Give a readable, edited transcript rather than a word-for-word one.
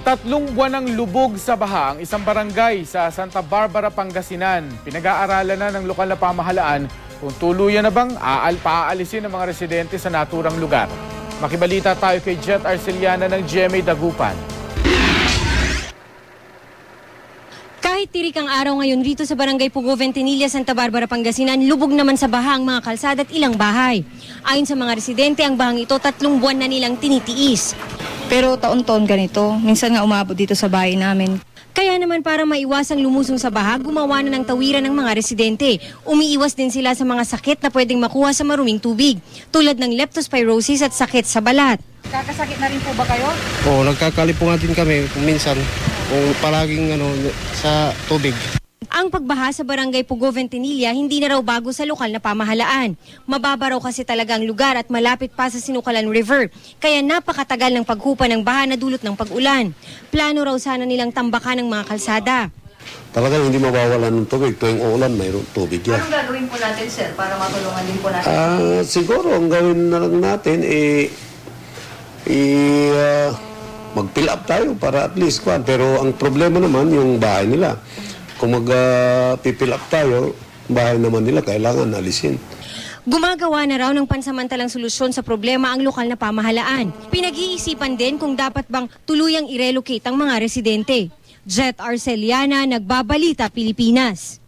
3 buwan ng lubog sa baha ang isang barangay sa Santa Barbara, Pangasinan. Pinag-aaralan na ng lokal na pamahalaan kung tuluyan na bang paaalisin ng mga residente sa naturang lugar. Makibalita tayo kay Jet Arceliana ng GMA Dagupan. Kahit tirik ang araw ngayon rito sa Barangay Pugo, Ventanilla, Santa Barbara, Pangasinan, lubog naman sa baha ang mga kalsada at ilang bahay. Ayon sa mga residente, ang bahang ito 3 buwan na nilang tinitiis. Pero taon-taon ganito, minsan nga umabot dito sa bahay namin. Kaya naman para maiwasang lumusong sa baha, gumawa na ng tawiran ng mga residente. Umiiwas din sila sa mga sakit na pwedeng makuha sa maruming tubig, tulad ng leptospirosis at sakit sa balat. Kakasakit na rin po ba kayo? Oo, nagkakalipungan din kami minsan kung palaging sa tubig. Ang pagbaha sa Barangay Pugo, Ventanilla hindi na raw bago sa lokal na pamahalaan. Mababa raw kasi talaga ang lugar at malapit pa sa Sinukalan River. Kaya napakatagal ng paghupa ng baha na dulot ng pag-ulan. Plano raw sana nilang tambakan ng mga kalsada. Talagang hindi mawawalan ng tubig. Tuwing uulan, mayroong tubig yan. Anong gagawin po natin, sir, para matulungan din po natin? Siguro, ang gawin na lang natin, mag-fill up tayo para at least kwan. Pero ang problema naman, yung bahay nila. Kung mag-fill up tayo, bahay naman nila kailangan alisin. Gumagawa na raw ng pansamantalang solusyon sa problema ang lokal na pamahalaan. Pinag-iisipan din kung dapat bang tuluyang i-relocate ang mga residente. Jet Arceliana, Nagbabalita, Pilipinas.